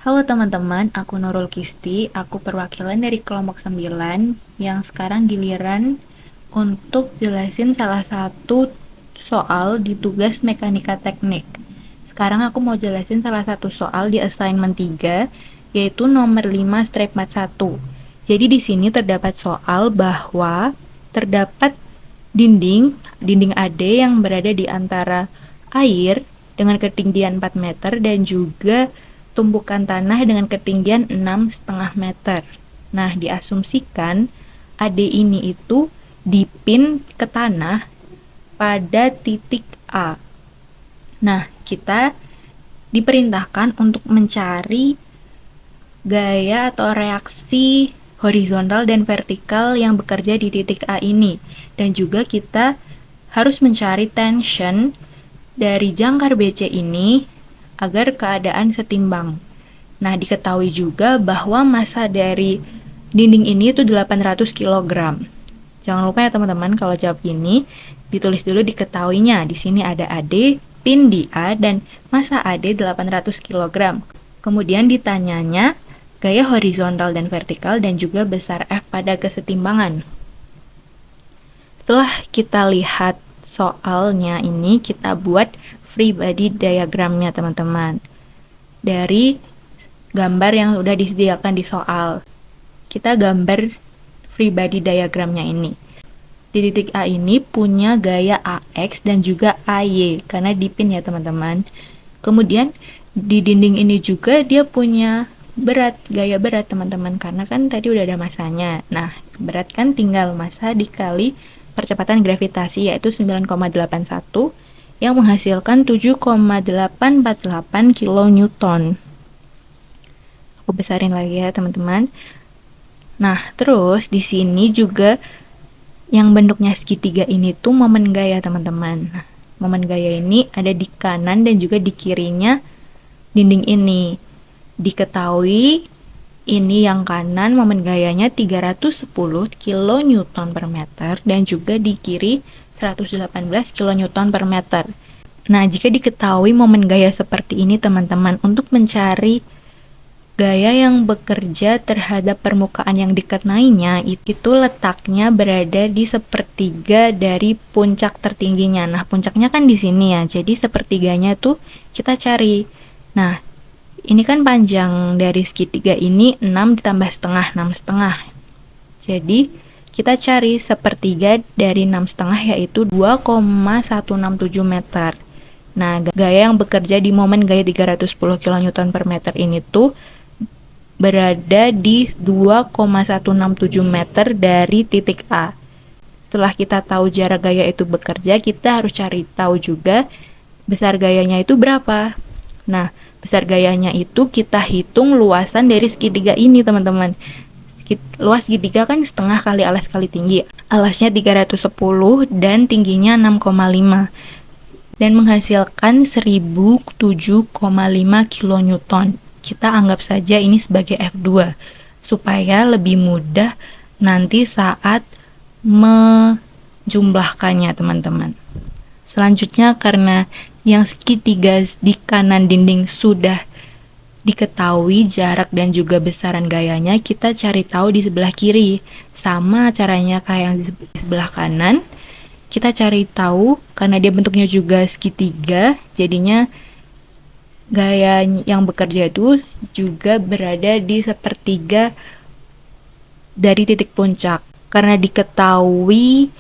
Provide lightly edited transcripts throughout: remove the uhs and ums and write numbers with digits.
Halo teman-teman, aku Nurul Kisti, aku perwakilan dari kelompok 9 yang sekarang giliran untuk jelasin salah satu soal di tugas mekanika teknik. Sekarang aku mau jelasin salah satu soal di assignment 3, yaitu nomor 5/41. Jadi di sini terdapat soal bahwa terdapat dinding AD yang berada di antara air dengan ketinggian 4 meter dan juga tumpukan tanah dengan ketinggian 6,5 meter. Nah, diasumsikan AD ini itu dipin ke tanah pada titik A. Nah, kita diperintahkan untuk mencari gaya atau reaksi horizontal dan vertikal yang bekerja di titik A ini. Dan juga kita harus mencari tension dari jangkar BC ini agar keadaan setimbang. Nah, diketahui juga bahwa massa dari dinding ini itu 800 kg. Jangan lupa ya teman-teman, kalau jawab ini ditulis dulu diketahuinya. Di sini ada AD, pin di A, dan massa AD 800 kg. Kemudian ditanyanya gaya horizontal dan vertikal dan juga besar F pada kesetimbangan. Setelah kita lihat soalnya ini, kita buat free body diagramnya teman-teman. Dari gambar yang sudah disediakan di soal. Kita gambar free body diagramnya ini. Di titik A ini punya gaya AX dan juga AY, karena dipin ya teman-teman. Kemudian di dinding ini juga dia punya gaya berat teman-teman, karena kan tadi udah ada masanya. Nah, berat kan tinggal massa dikali percepatan gravitasi, yaitu 9,81 yang menghasilkan 7,848 kilonewton. Aku besarin lagi ya teman-teman. Nah, terus di sini juga yang bentuknya segitiga ini tuh momen gaya teman-teman. Nah, momen gaya ini ada di kanan dan juga di kirinya dinding ini. Diketahui ini yang kanan momen gayanya 310 kilonewton per meter dan juga di kiri 118 kilonewton per meter. Nah, jika diketahui momen gaya seperti ini teman-teman, untuk mencari gaya yang bekerja terhadap permukaan yang dikenainya itu letaknya berada di sepertiga dari puncak tertingginya. Nah, puncaknya kan di sini ya. Jadi sepertiganya tuh kita cari. Nah, ini kan panjang dari segitiga ini 6 ditambah setengah, 6,5. Jadi kita cari sepertiga dari 6,5 yaitu 2,167 meter. Nah, gaya yang bekerja di momen gaya 310 kN per meter ini tuh berada di 2,167 meter dari titik A. Setelah kita tahu jarak gaya itu bekerja, kita harus cari tahu juga besar gayanya itu berapa. Nah, besar gayanya itu kita hitung luasan dari segitiga ini teman-teman. Luas segitiga kan setengah kali alas kali tinggi. Alasnya 310 dan tingginya 6,5 dan menghasilkan 1007,5 kilonewton. Kita anggap saja ini sebagai F2 supaya lebih mudah nanti saat menjumlahkannya teman-teman. Selanjutnya, karena yang segitiga di kanan dinding sudah diketahui jarak dan juga besaran gayanya, kita cari tahu di sebelah kiri. Sama caranya kayak yang di sebelah kanan. Kita cari tahu karena dia bentuknya juga segitiga, jadinya gaya yang bekerja itu juga berada di sepertiga dari titik puncak. Karena diketahui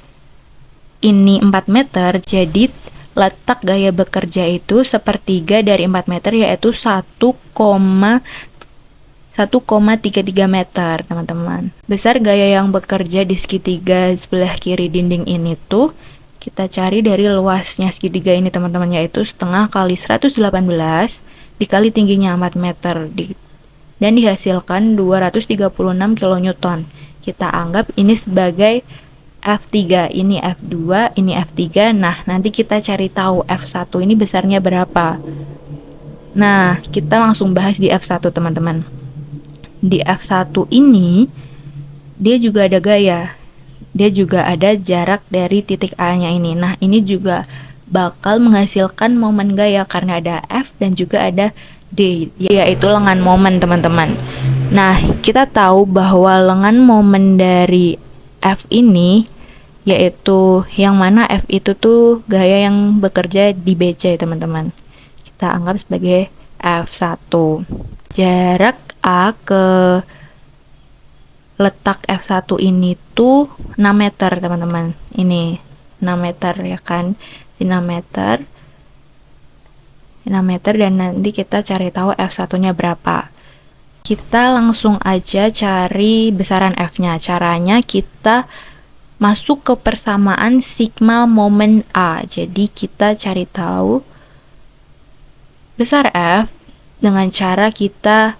ini 4 meter, jadi letak gaya bekerja itu sepertiga dari 4 meter, yaitu 1,33 meter teman-teman. Besar gaya yang bekerja di segitiga sebelah kiri dinding ini tuh kita cari dari luasnya segitiga ini teman-teman, yaitu setengah kali 118 dikali tingginya 4 meter dan dihasilkan 236 kilonewton. Kita anggap ini sebagai F3, ini F2, ini F3. Nah, nanti kita cari tahu F1 ini besarnya berapa. Nah, kita langsung bahas di F1 teman-teman. Di F1 ini dia juga ada gaya. Dia juga ada jarak dari titik A-nya ini. Nah, ini juga bakal menghasilkan momen gaya karena ada F dan juga ada D, yaitu lengan momen teman-teman. Nah, kita tahu bahwa lengan momen dari F ini yaitu yang mana F itu tuh gaya yang bekerja di BC teman-teman. Kita anggap sebagai F1. Jarak A ke letak F1 ini tuh 6 meter teman-teman. Ini 6 meter ya kan. 6 meter. 6 meter dan nanti kita cari tahu F1-nya berapa. Kita langsung aja cari besaran F-nya. Caranya kita masuk ke persamaan sigma momen A. Jadi kita cari tahu besar F dengan cara kita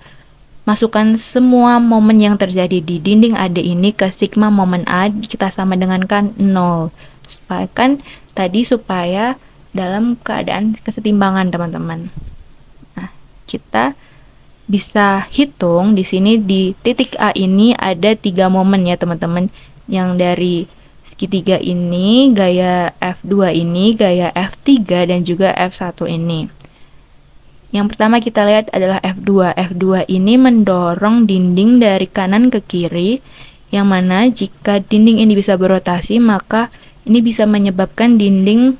masukkan semua momen yang terjadi di dinding AD ini ke sigma momen A, kita sama dengan kan 0. Supaya dalam keadaan kesetimbangan teman-teman. Nah, kita bisa hitung di sini di titik A ini ada 3 momen ya teman-teman. Yang dari segitiga ini, gaya F2 ini, gaya F3 dan juga F1 ini. Yang pertama kita lihat adalah F2. F2 ini mendorong dinding dari kanan ke kiri, yang mana jika dinding ini bisa berotasi, maka ini bisa menyebabkan dinding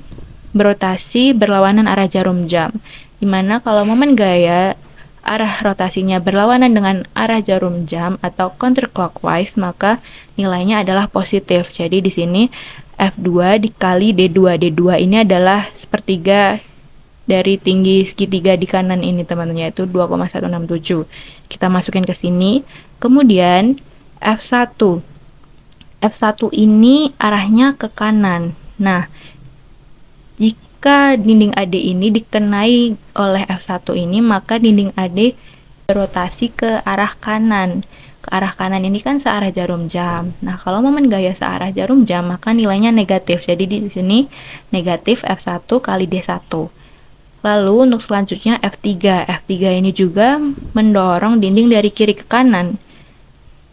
berotasi berlawanan arah jarum jam. Dimana kalau momen gaya arah rotasinya berlawanan dengan arah jarum jam atau counterclockwise, maka nilainya adalah positif. Jadi di sini F2 dikali D2. D2 ini adalah sepertiga dari tinggi segitiga di kanan ini teman-teman, yaitu 2,167. Kita masukin ke sini. Kemudian F1. F1 ini arahnya ke kanan. Nah, jika dinding AD ini dikenai oleh F1 ini, maka dinding AD berotasi ke arah kanan. Ke arah kanan ini kan searah jarum jam. Nah, kalau momen gaya searah jarum jam, maka nilainya negatif. Jadi di sini negatif F1 kali D1. Lalu untuk selanjutnya F3. F3 ini juga mendorong dinding dari kiri ke kanan.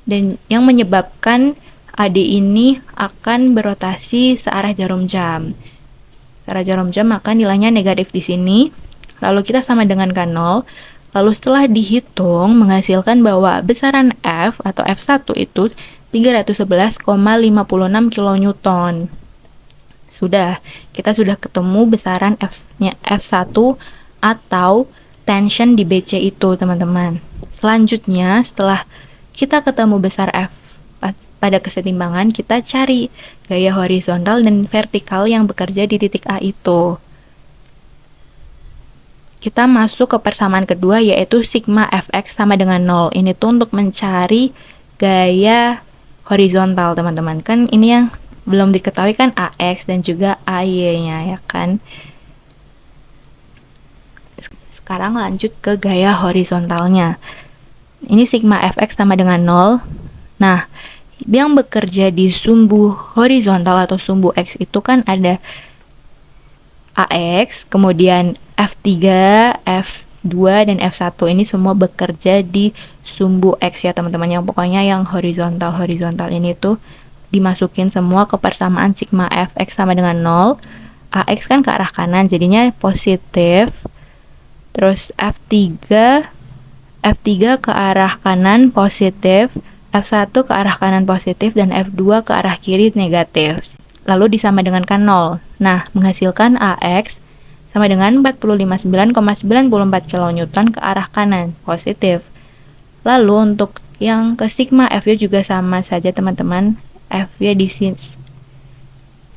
Dan yang menyebabkan AD ini akan berotasi searah jarum jam. Searah jarum jam maka nilainya negatif di sini. Lalu kita sama dengan K0. Lalu setelah dihitung menghasilkan bahwa besaran F atau F1 itu 311,56 kN. Kita sudah ketemu besaran F-nya F1 atau tension di BC itu teman-teman. Selanjutnya setelah kita ketemu besar F pada kesetimbangan, kita cari gaya horizontal dan vertikal yang bekerja di titik A itu. Kita masuk ke persamaan kedua yaitu sigma Fx sama dengan 0. Ini tuh untuk mencari gaya horizontal teman-teman. Kan ini yang belum diketahui kan AX dan juga AY-nya ya kan. Sekarang lanjut ke gaya horizontalnya. Ini sigma Fx sama dengan 0. Nah, yang bekerja di sumbu horizontal atau sumbu X itu kan ada AX, kemudian F3, F2, dan F1. Ini semua bekerja di sumbu X ya teman-teman. Yang pokoknya yang horizontal ini tuh dimasukin semua ke persamaan sigma Fx sama dengan 0. AX kan ke arah kanan, jadinya positif. Terus F3 ke arah kanan positif. F1 ke arah kanan positif dan F2 ke arah kiri negatif. Lalu disama dengan K0. Nah, menghasilkan AX sama dengan 459,94 kN ke arah kanan positif. Lalu untuk yang ke sigma F juga sama saja teman-teman. F di sini.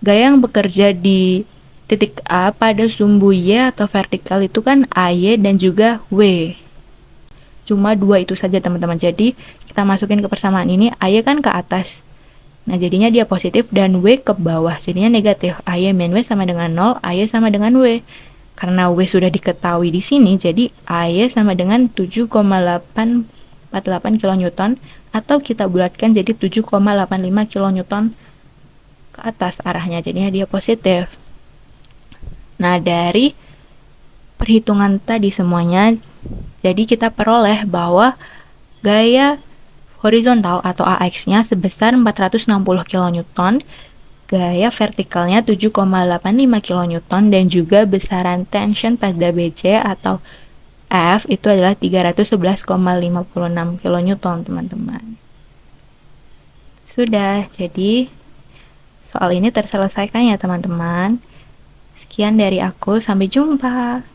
Gaya yang bekerja di titik A pada sumbu Y atau vertikal itu kan AY dan juga W. Cuma 2 itu saja teman-teman. Jadi kita masukin ke persamaan ini, AY kan ke atas. Nah, jadinya dia positif dan W ke bawah. Jadinya negatif. AY min W sama dengan 0, AY sama dengan W. Karena W sudah diketahui di sini, jadi AY sama dengan 7,848 kN atau kita bulatkan jadi 7,85 kN ke atas arahnya. Jadinya dia positif. Nah, dari perhitungan tadi semuanya, jadi kita peroleh bahwa gaya horizontal atau AX-nya sebesar 460 kN, gaya vertikalnya 7,85 kN, dan juga besaran tension pada BC atau F itu adalah 311,56 kilonewton, teman-teman. Sudah, jadi soal ini terselesaikan ya, teman-teman. Sekian dari aku, sampai jumpa.